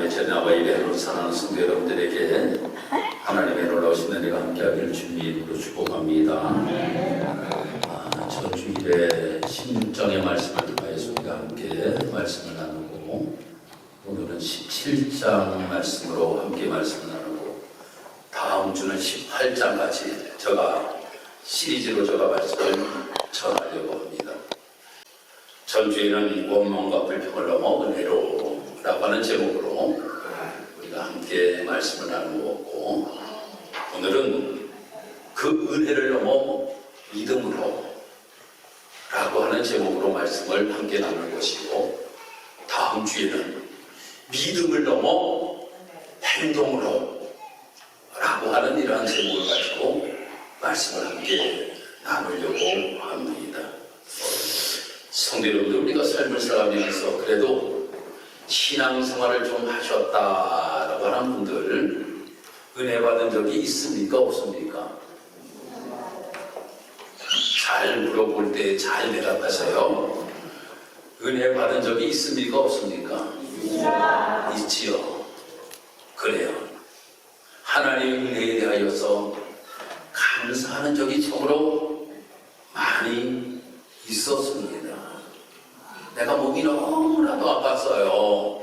우리 전야와 예배로 사랑하는 성도 여러분들에게 하나님의 놀라우신 은혜가 함께하기를 주님으로 축복합니다. 저 주일에 16장의 말씀을 통하여서 우리가 함께 말씀을 나누고, 오늘은 17장 말씀으로 함께 말씀을 나누고, 다음 주는 18장까지 시리즈로 말씀을 전하려고 합니다. 전주에는 원망과 불평을 넘어 은혜로 라고 하는 제목으로 우리가 함께 말씀을 나누었고, 오늘은 그 은혜를 넘어 믿음으로 라고 하는 제목으로 말씀을 함께 나눌 것이고, 다음 주에는 믿음을 넘어 행동으로 라고 하는 이러한 제목을 가지고 말씀을 함께 나누려고 합니다. 성도 여러분들, 우리가 삶을 살아가면서 그래도 신앙생활을 좀 하셨다라고 하는 분들 은혜 받은 적이 있습니까? 없습니까? 잘 물어볼 때 잘 대답하세요. 은혜 받은 적이 있습니까? 없습니까? 있지요. 그래요. 하나님의 은혜에 대하여서 감사하는 적이 참으로 많이 있었습니다. 내가 몸이 너무나도 아팠어요.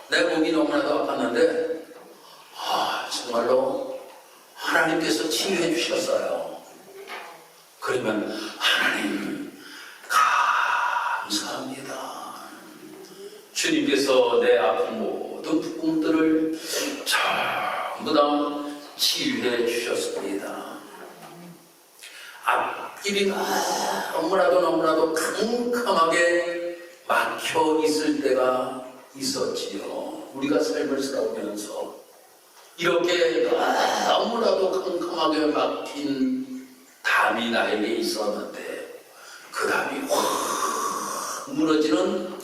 내 몸이 너무나도 아팠는데 정말로 하나님께서 치유해 주셨어요. 그러면 하나님 감사합니다. 주님께서 내 아픈 모든 부분들을 전부 다 치유해 주셨습니다. 앞길이 너무나도 캄캄하게 막혀 있을 때가 있었지요. 우리가 삶을 살아오면서 이렇게 너무나도 캄캄하게 막힌 담이 나에게 있었는데, 그 담이 확 무너지는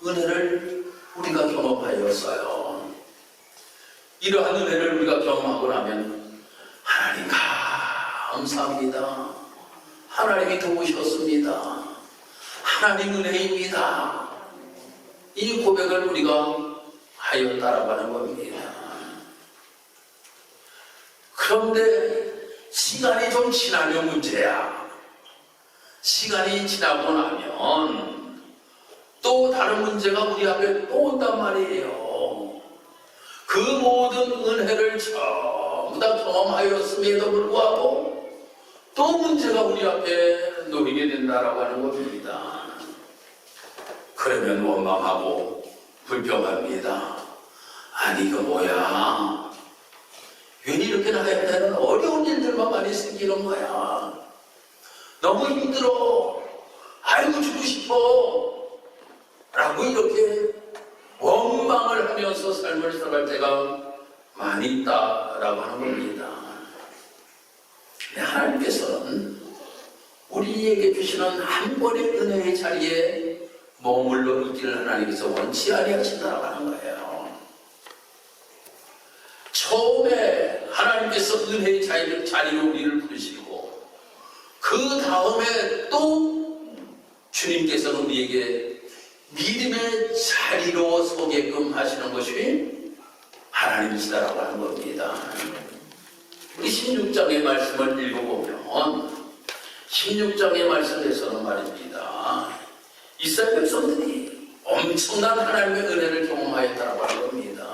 은혜를 우리가 경험하였어요. 이러한 은혜를 우리가 경험하고 나면 하나님 감사합니다. 하나님이 도우셨습니다. 하나님 은혜입니다. 이 고백을 우리가 하였다라고 하는 겁니다. 그런데 시간이 좀 지나면 문제야. 시간이 지나고 나면 또 다른 문제가 우리 앞에 또 온단 말이에요. 그 모든 은혜를 전부 다 경험하였음에도 불구하고 또 문제가 우리 앞에 놓이게 된다라고 하는 겁니다. 그러면 원망하고 불평합니다. 아니 이거 뭐야? 왜 이렇게 나한테는 어려운 일들만 많이 생기는 거야? 너무 힘들어. 아이고 죽고 싶어. 라고 이렇게 원망을 하면서 삶을 살아갈 때가 많이 있다라고 하는 겁니다. 하나님께서는 우리에게 주시는 한 번의 은혜의 자리에 머물러 있기를 하나님께서 원치 아니하신다고 하는 거예요. 처음에 하나님께서 은혜의 자리로 우리를 부르시고, 그 다음에 또 주님께서는 우리에게 믿음의 자리로 서게끔 하시는 것이 하나님이시다라고 하는 겁니다. 우리 16장의 말씀을 읽어보면 16장의 말씀에서는 말입니다, 이스라엘 백성들이 엄청난 하나님의 은혜를 경험하였다고 하는 겁니다.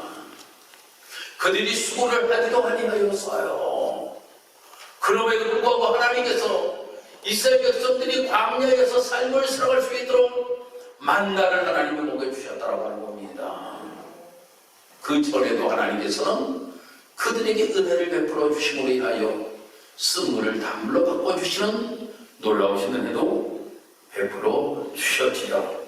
그들이 수고를 하지도 아니하였어요. 그럼에도 불구하고 하나님께서 이스라엘 백성들이 광야에서 삶을 살아갈 수 있도록 만나를 하나님이 먹여주셨다고 하는 겁니다. 그 전에도 하나님께서는 그들에게 은혜를 베풀어 주심으로 인하여 쓴물을 단물로 바꿔주시는 놀라우신 은혜도 베풀어 주셨지요.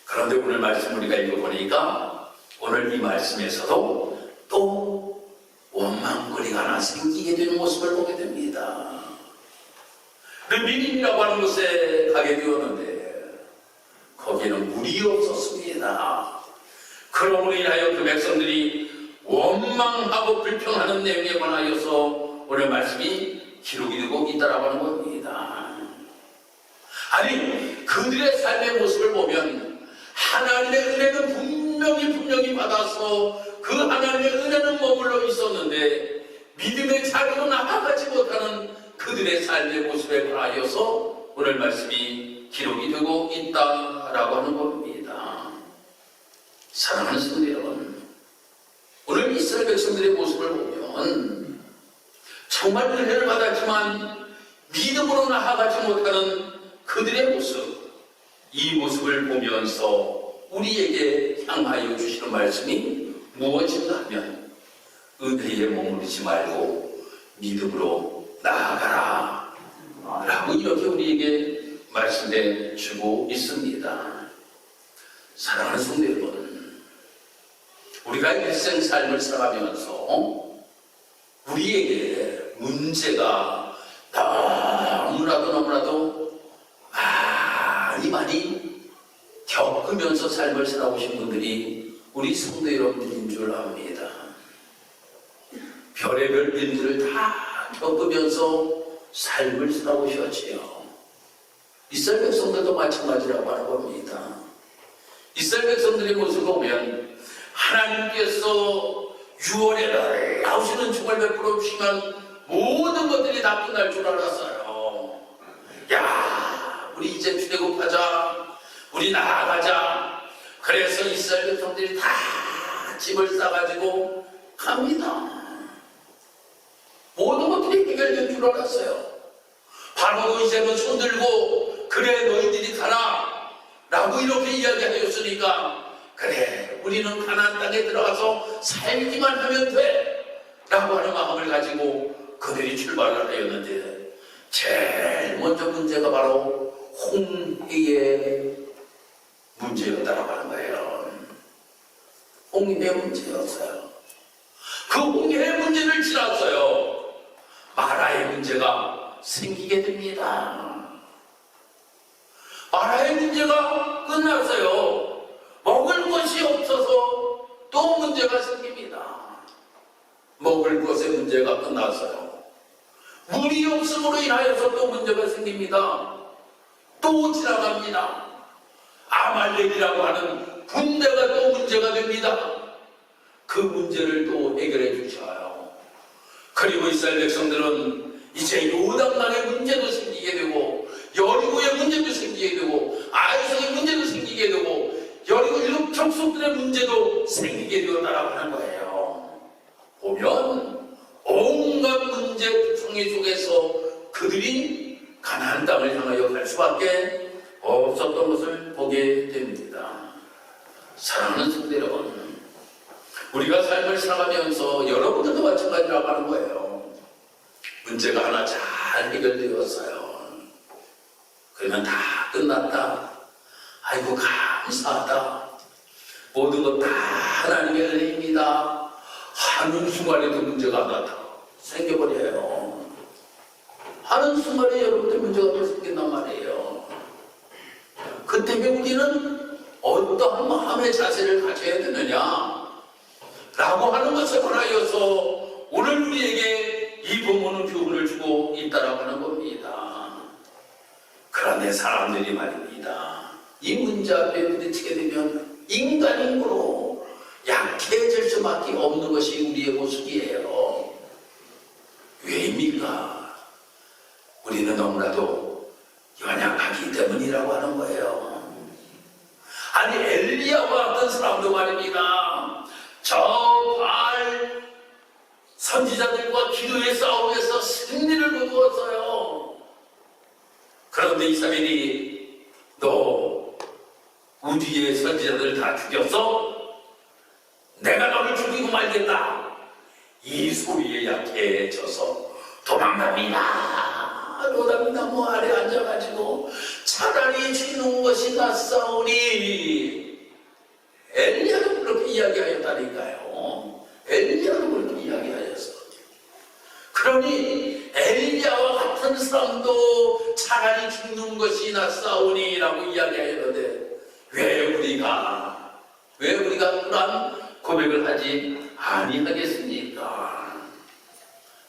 그런데 오늘 말씀 우리가 읽어보니까 오늘 이 말씀에서도 또 원망거리가 하나 생기게 되는 모습을 보게 됩니다. 르비딤이라고 하는 곳에 가게 되었는데 거기에는 물이 없었습니다. 그러므로 인하여 그 백성들이 원망하고 불평하는 내용에 관하여서 오늘 말씀이 기록이 되고 있다라고 하는 겁니다. 아니, 그들의 삶의 모습을 보면 하나님의 은혜는 분명히 받아서 그 하나님의 은혜는 머물러 있었는데 믿음의 자리로 나아가지 못하는 그들의 삶의 모습에 관하여서 오늘 말씀이 기록이 되고 있다라고 하는 겁니다. 사랑하는 성도 여러분, 오늘 이스라엘 백성들의 모습을 보면 정말 은혜를 받았지만 믿음으로 나아가지 못하는 그들의 모습, 이 모습을 보면서 우리에게 향하여 주시는 말씀이 무엇인가 하면 은혜에 머무르지 말고 믿음으로 나아가라 라고 이렇게 우리에게 말씀해 주고 있습니다. 사랑하는 성도 여러분, 우리가 일생 삶을 살아가면서 우리에게 문제가 너무나도 많이 겪으면서 삶을 살아오신 분들이 우리 성도 여러분들인 줄 압니다. 별의별 일들을 다 겪으면서 삶을 살아오셨지요. 이스라엘 백성들도 마찬가지라고 하는 겁니다. 이스라엘 백성들의 모습을 보면 하나님께서 6월에 나오시는 중을 베풀어 주시면 모든 것들이 다 끝날 줄 알았어요. 야, 우리 이제 출애굽하자, 우리 나아가자. 그래서 이스라엘 백성들이 다 집을 싸가지고 갑니다. 모든 것들이 해결될 줄 알았어요. 바로 이제는 손들고 그래 너희들이 가라 라고 이렇게 이야기하였으니까 그래 우리는 가나안 땅에 들어가서 살기만 하면 돼 라고 하는 마음을 가지고 그들이 출발을 하였는데 제일 먼저 문제가 바로 홍해의 문제였다라고 하는 거예요. 홍해의 문제였어요. 그 홍해의 문제를 지났어요. 마라의 문제가 생기게 됩니다. 마라의 문제가 끝났어요. 먹을 것이 없어서 또 문제가 생깁니다. 먹을 것의 문제가 끝났어요. 물이 없음으로 인하여서 또 문제가 생깁니다. 또 지나갑니다. 아말렉이라고 하는 군대가 또 문제가 됩니다. 그 문제를 또 해결해 주셔요. 그리고 이스라엘 백성들은 이제 요단강의 문제도 생기게 되고 여리고의 문제도 생기게 되고 아이성의 문제도 생기게 되고 여리고 일곱 족속들의 문제도 생기게 되었다라고 하는 거예요. 보면 온갖 문제 총회 속에서 그들이 가나안 땅을 향하여 갈 수밖에 없었던 것을 보게 됩니다. 사랑하는 성도 여러분, 우리가 삶을 살아가면서 여러분들도 마찬가지라고 하는 거예요. 문제가 하나 잘 해결되었어요. 그러면 다 끝났다. 아이고 감사하다. 모든 것 다 하나님의 은혜입니다. 하는 순간에도 문제가 하나 다 생겨버려요. 하는 순간에 여러분들 문제가 또 생긴단 말이에요. 그때 우리는 어떠한 마음의 자세를 가져야 되느냐 라고 하는 것에 관하여서 오늘 우리에게 이 본문은 교훈을 주고 있다라고 하는 겁니다. 그런데 사람들이 말입니다. 이 문제 앞에 부딪히게 되면 인간인으로 약해질 수밖에 없는 것이 우리의 모습이에요. 왜입니까? 우리는 너무나도 연약하기 때문이라고 하는 거예요. 아니 엘리야와 같은 사람도 말입니다. 저 바알 선지자들과 기도의 싸움에서 승리를 거두었어요. 그런데 이사벨이 너 우리의 선지자들 다 죽였어? 내가 너를 죽이고 말겠다. 이 소리에 약해져서 도망갑니다. 도망갑니다. 뭐 아래 앉아가지고 차라리 죽는 것이 낫사오니. 엘리야도 그렇게 이야기하였다니까요. 엘리야도 그렇게 이야기하였어. 그러니 엘리야와 같은 사람도 차라리 죽는 것이 낫사오니 라고 이야기하였는데 왜 우리가 그러한 고백을 하지 아니하겠습니까?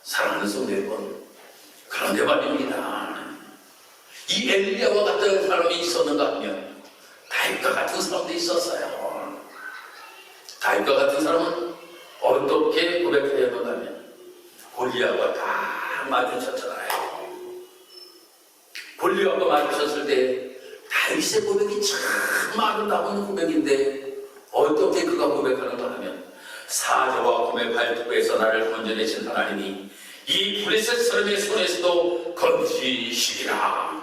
사랑하는 성도 여러분, 그런데 말입니다. 이 엘리야와 같은 사람이 있었는가 하면 다윗과 같은 사람도 있었어요. 다윗과 같은 사람은 어떻게 고백하였는가 하면 골리앗과 딱 마주쳤잖아요. 골리앗과 마주쳤을 때 다윗의 고백이 참 아름다운 고백인데 어떻게 그가 고백하는가 하면 사자와 곰의 발톱에서 나를 건져내신 하나님이 이 블레셋 사람의 손에서도 건지시리라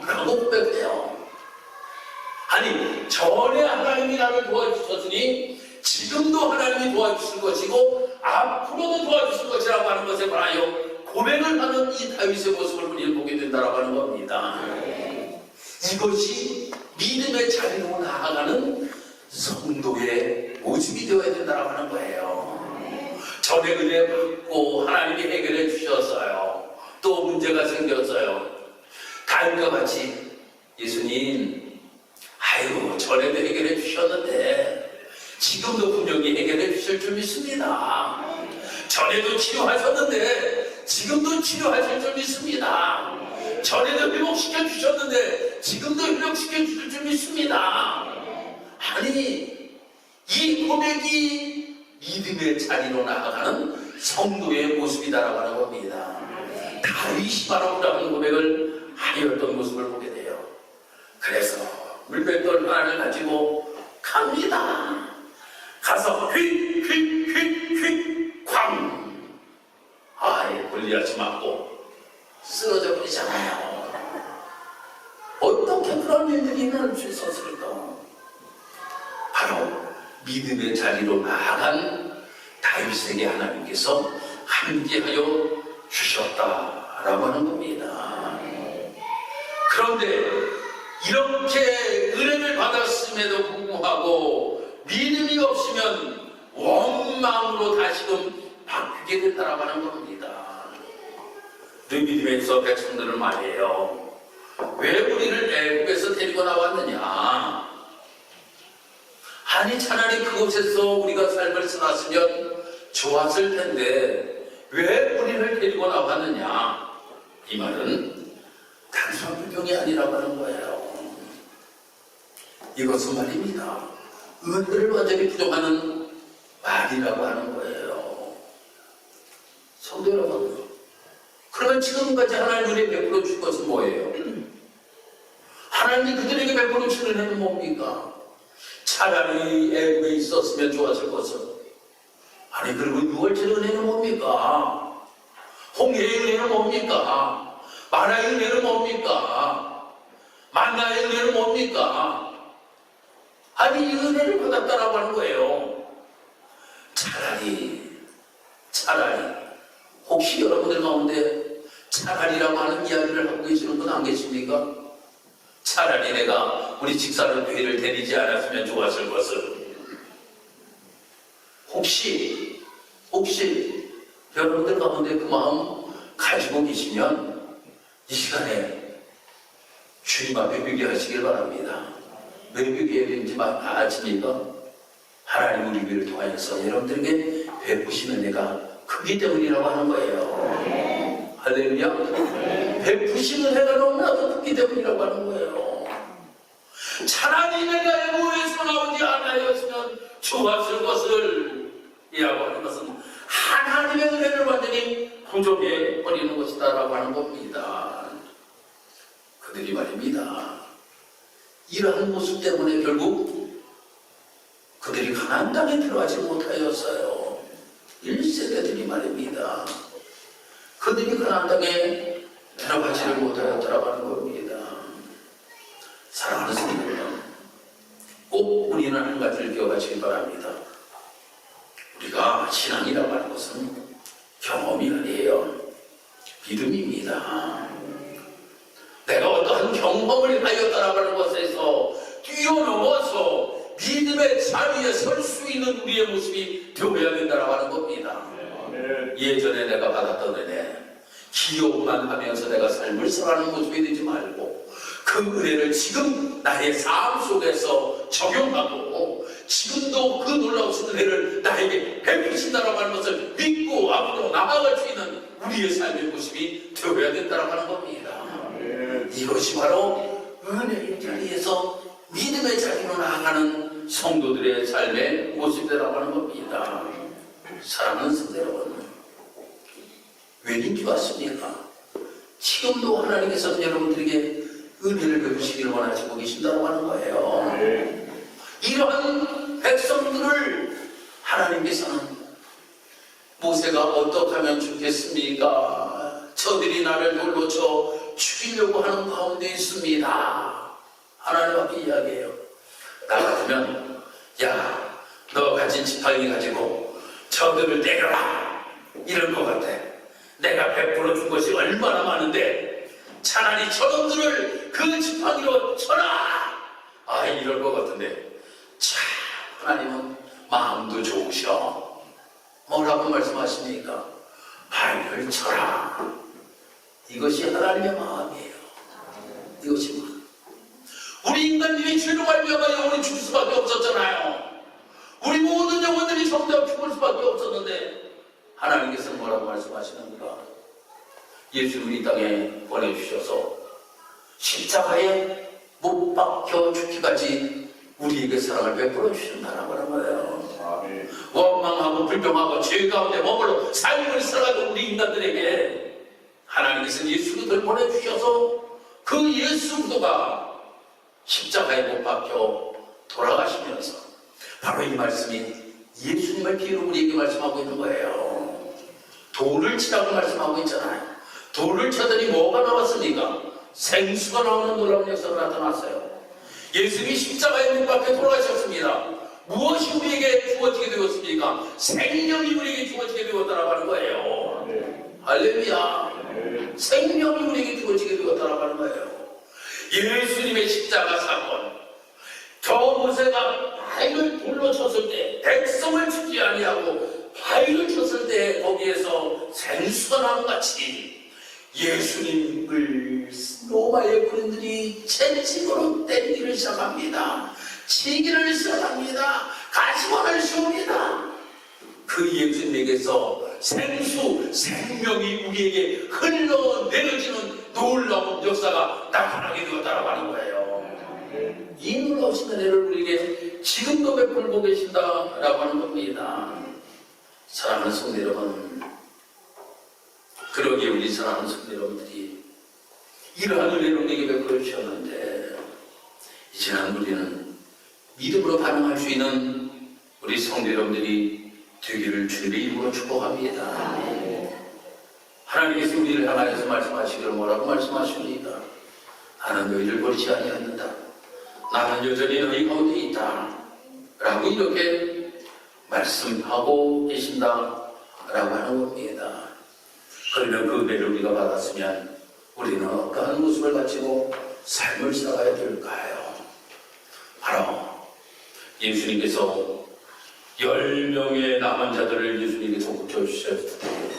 라고 고백해요. 아니 전에 하나님이 나를 도와주셨으니 지금도 하나님이 도와주실 것이고 앞으로도 도와주실 것이라고 하는 것에 관하여 고백을 하는 이 다윗의 모습을 우리는 보게 된다고 하는 겁니다. 이것이 믿음의 자리로 나아가는 성도의 모습이 되어야 된다고 하는 거예요. 전에 은혜 받고 하나님이 해결해 주셨어요. 또 문제가 생겼어요. 다윗과 같이 예수님 아이고 전에도 해결해 주셨는데 지금도 분명히 해결해 주실 줄 믿습니다. 전에도 치료하셨는데 지금도 치료하실 줄 믿습니다. 전에도 회복시켜 주셨는데 지금도 회복시켜 주실 줄 믿습니다. 아니 이 고백이 믿음의 자리로 나아가는 성도의 모습이다라고 하는 겁니다. 다윗이 바로 그런 고백을 하였던 모습을 보게 돼요. 그래서 물백돌 하나를 가지고 갑니다. 가서 휙휙휙휙 쾅! 아예 골리앗이 맞고 쓰러져 버리잖아요. 어떻게 그런 일들이 일어날 수 있었을까? 바로 믿음의 자리로 나아간 다윗에게 하나님께서 함께하여 주셨다라고 하는 겁니다. 그런데 이렇게 은혜를 받았음에도 불구하고 믿음이 없으면 원망으로 다시금 바뀌게 된다라고 하는 겁니다. 그 믿음에서 백성들을 말해요. 왜 우리를 애굽에서 데리고 나왔느냐? 아니 차라리 그곳에서 우리가 삶을 살았으면 좋았을 텐데 왜 우리를 데리고 나왔느냐? 이 말은 단순한 불평이 아니라고 하는 거예요. 이것은 말입니다. 은혜를 완전히 부정하는 말이라고 하는 거예요. 성도 여러분, 그러면 지금까지 하나님 우리에게 베풀어 줄 것은 뭐예요? 하나님이 그들에게 베풀어 주는 은혜는 뭡니까? 차라리 애굽에 있었으면 좋았을 것을. 아니 그리고 6월절 은혜는 뭡니까? 홍해의 은혜는 뭡니까? 마라의 은혜는 뭡니까? 만나의 은혜는 뭡니까? 아니 이 은혜를 받았다라고 하는 거예요. 차라리 혹시 여러분들 가운데 차라리라고 하는 이야기를 하고 계시는 분 안 계십니까? 차라리 내가 우리 집사람 교회를 데리지 않았으면 좋았을 것을. 혹시 여러분들 가운데 그 마음 가지고 계시면 이 시간에 주님 앞에 회개하시길 바랍니다. 왜 회개해야 되는지 아십니까? 하나님 우리 교회를 통하여서 여러분들에게 베푸시는 은혜가 크기 때문이라고 하는 거예요. 할렐루야. 베푸시는 은혜가 너무나도 크기 때문이라고 하는 거예요. 차라리 내가 애굽에서 나오지 않았으면 좋았을 것을 이라고 하는 것은 하나님의 은혜를 완전히 부정해 버리는 것이다라고 하는 겁니다. 그들이 말입니다. 이러한 모습 때문에 결국 그들이 가나안 땅에 들어가지 못하였어요. 1세대들이 말입니다. 그들이 가나안 땅에 들어가지를 못하였다라고 하는 겁니다. 사랑하는 성도 여러분, 꼭 우리는 한 가지를 기억하시기 바랍니다. 우리가 신앙이라고 하는 것은 경험이 아니에요. 믿음입니다. 내가 어떠한 경험을 하였다라고 하는 것에서 뛰어넘어서 믿음의 자리에 설 수 있는 우리의 모습이 되어야 된다고 하는 겁니다. 예전에 내가 받았던 은혜, 기억만 하면서 내가 삶을 살아가는 모습이 되지 말고 그 은혜를 지금 나의 삶 속에서 적용하고 지금도 그 놀라우신 은혜를 나에게 베푸신다라고 하는 것을 믿고 앞으로 나아갈 수 있는 우리의 삶의 모습이 되어야 된다고 하는 겁니다. 이것이 바로 은혜의 자리에서 믿음의 자리로 나아가는 하는 성도들의 삶의 모습이라고 하는 겁니다. 사랑하는 성도 여러분, 왜 인기 왔습니까? 지금도 하나님께서 여러분들에게 은혜를 베푸시기를 원하시고 계신다고 하는 거예요. 이러한 백성들을 하나님께서는 모세가 어떻게 하면 좋겠습니까? 저들이 나를 돌로 쳐 죽이려고 하는 가운데 있습니다. 하나님 앞에 이야기해요. 나 같으면 야, 너 가진 지팡이 가지고 저들을 때려라, 이럴 것 같아. 내가 베풀어 준 것이 얼마나 많은데 차라리 저놈들을 그 지팡이로 쳐라, 이럴 것 같은데, 참 하나님은 마음도 좋으셔. 뭐라고 말씀하십니까? 발을 쳐라. 이것이 하나님의 마음이에요. 이것이 마음. 우리 인간들이 죄로 말미암아 영원히 죽을 수밖에 없었잖아요. 우리 모든 영혼들이 전부 다 죽을 수밖에 없었는데 하나님께서는 뭐라고 말씀하시는가? 예수를 이 땅에 보내주셔서 십자가에 못 박혀 죽기까지 우리에게 사랑을 베풀어 주신다라고 하는 거예요. 원망하고 불평하고 죄 가운데 머물러 삶을 살아가는 우리 인간들에게 하나님께서 예수 그리스도를 보내주셔서 그 예수 그리스도가 십자가에 못 박혀 돌아가시면서 바로 이 말씀이 예수님을 비유로 우리에게 말씀하고 있는 거예요. 돌을 치라고 말씀하고 있잖아요. 돌을 쳐더니 뭐가 나왔습니까? 생수가 나오는 놀라운 역사가 나타났어요. 예수님이 십자가에 못 박혀 돌아가셨습니다. 무엇이 우리에게 주어지게 되었습니까? 생명이 우리에게 주어지게 되었다라고 하는 거예요. 할렐루야. 생명이 우리에게 주어지게 되었다라고 하는 거예요. 예수님의 십자가 사건, 저 모세가 바위를 돌로 쳤을 때, 백성을 죽지 아니하고 바위를 쳤을 때 거기에서 생수가 나는 같이 예수님을 로마의 군인들이 채찍으로 때리기를 시작합니다. 치기를 시작합니다. 가시관을 씌웁니다. 그 예수님에게서 생수, 생명이 우리에게 흘러내려지는 놀라운 역사가 나타나게 되었다고 하는 거예요. 이 놀라우신 은혜를 우리에게 지금도 베풀고 계신다라고 하는 겁니다. 사랑하는 성도 여러분, 그러기에 우리 사랑하는 성도 여러분들이 이러한 은혜를 우리에게 베풀어 주셨는데 이제는 우리는 믿음으로 반응할 수 있는 우리 성도 여러분들이 되기를 주님의 이름으로 축복합니다. 하나님께서 우리를 향하여서 말씀하시기를 뭐라고 말씀하십니까? 나는 너희를 버리지 아니하는다. 나는 여전히 너희 가운데 있다. 라고 이렇게 말씀하고 계신다 라고 하는 겁니다. 그러면 그 은혜를 우리가 받았으면 우리는 어떠한 모습을 가지고 삶을 살아가야 될까요? 바로 예수님께서 10명의 남은 자들을 예수님께서 고쳐주셨을 때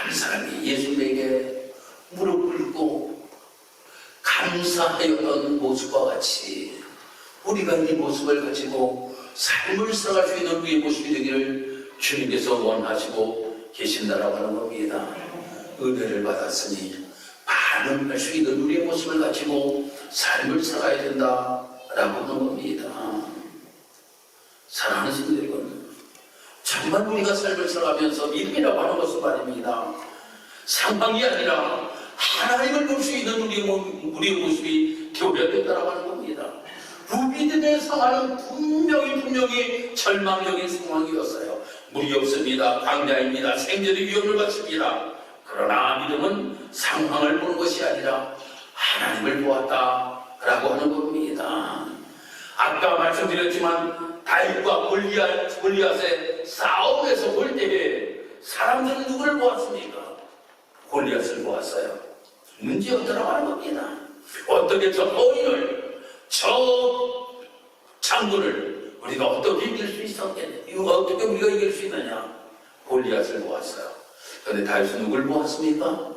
한 사람이 예수님에게 무릎 꿇고 감사하였던 모습과 같이 우리가 이 모습을 가지고 삶을 살아갈 수 있는 우리의 모습이 되기를 주님께서 원하시고 계신다라고 하는 겁니다. 은혜를 받았으니 반응할 수 있는 우리의 모습을 가지고 삶을 살아야 된다라고 하는 겁니다. 사랑하는 성도 여러분, 정말 우리가 삶을 살아가면서 믿음이라고 하는 것은 말입니다. 상황이 아니라 하나님을 볼 수 있는 우리의 모습이 되어야 된다고 하는 겁니다. 무믿음의 상황은 분명히 절망적인 상황이었어요. 물이 없습니다. 광야입니다. 생존의 위험을 받습니다. 그러나 믿음은 상황을 보는 것이 아니라 하나님을 보았다라고 하는 겁니다. 아까 말씀드렸지만 다윗과 골리앗의 싸움에서 볼 때에 사람들은 누구를 보았습니까? 골리앗을 보았어요. 문제없더라고 하는 겁니다. 어떻게 저 거인을, 저 장군을 우리가 어떻게 이길 수 있었겠냐? 이거 어떻게 우리가 이길 수 있느냐? 골리앗을 보았어요. 그런데 다윗은 누굴 보았습니까?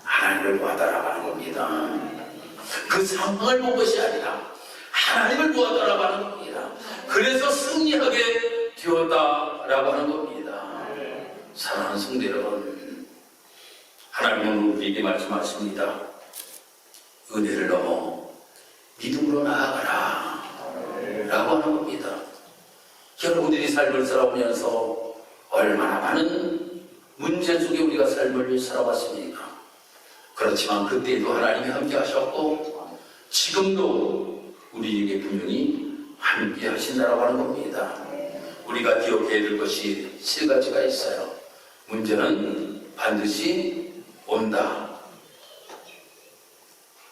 하나님을 보았다라고 하는 겁니다. 그 상황을 본 것이 아니라 하나님을 보았다라고 하는 겁니다. 그래서 승리하게 되었다라고 하는 겁니다. 사랑하는 성도 여러분, 하나님은 우리에게 말씀하십니다. 은혜를 넘어 믿음으로 나아가라 라고 하는 겁니다. 여러분들이 삶을 살아오면서 얼마나 많은 문제 속에 우리가 삶을 살아왔습니까? 그렇지만 그때도 하나님이 함께 하셨고 지금도 우리에게 분명히 함께 하신다라고 하는 겁니다. 우리가 기억해야 될 것이 세 가지가 있어요. 문제는 반드시 온다.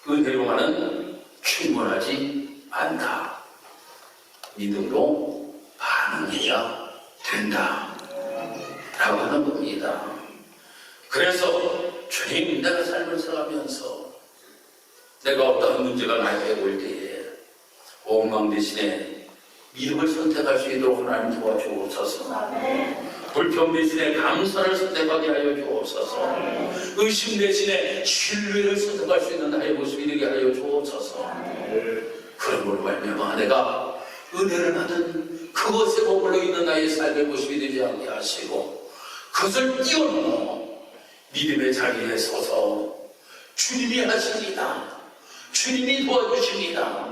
은혜로만은 충분하지 않다. 믿음으로 반응해야 된다. 라고 하는 겁니다. 그래서 주님, 내가 삶을 살아가면서 내가 어떤 문제가 나에게 올 때에 원망 대신에 믿음을 선택할 수 있도록 하나님 도와주옵소서. 불평 대신에 감사를 선택하게 하여 주옵소서. 의심 대신에 신뢰를 선택할 수 있는 나의 모습이 되게 하여 주옵소서. 그런 걸로 말미암아 내가 은혜를 받은 그것에 머물러 있는 나의 삶의 모습이 되지 않게 하시고 그것을 뛰어넘어 믿음의 자리에 서서 주님이 하십니다. 주님이 도와주십니다.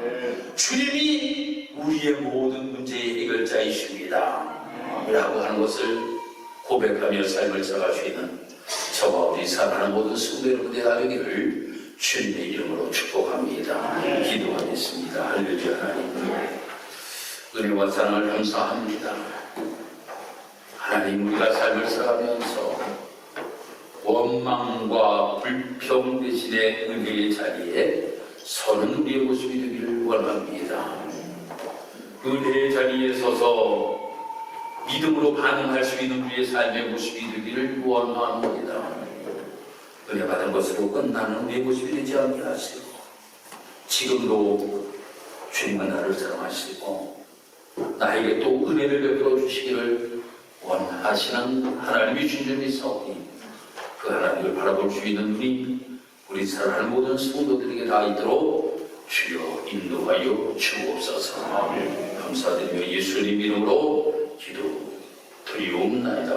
주님이 우리의 모든 문제의 해결자이십니다. 라고 하는 것을 고백하며 삶을 살아갈 수 있는 저와 우리 사랑하는 모든 성도 여러분의 나되기를 주님의 이름으로 축복합니다. 기도하겠습니다. 할렐루야. 하나님 은혜와 사랑을 감사합니다. 하나님, 우리가 삶을 살아가면서 원망과 불평 대신에 은혜의 자리에 서는 우리의 모습이 되기를 원합니다. 은혜의 자리에 서서 믿음으로 반응할 수 있는 우리의 삶의 모습이 되기를 원합니다. 은혜 받은 것으로 끝나는 우리의 모습이 되지 않게 하시고 지금도 주님은 나를 사랑하시고 나에게 또 은혜를 베풀어 주시기를 원하시는 하나님이 주신 줄 믿사오니 그 하나님을 바라볼 수 있는 우리 사랑하는 모든 성도들에게 다 있도록 주여 인도하여 주옵소서. 감사드리며 예수님 이름으로 기도 드리옵나이다.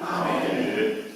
아멘.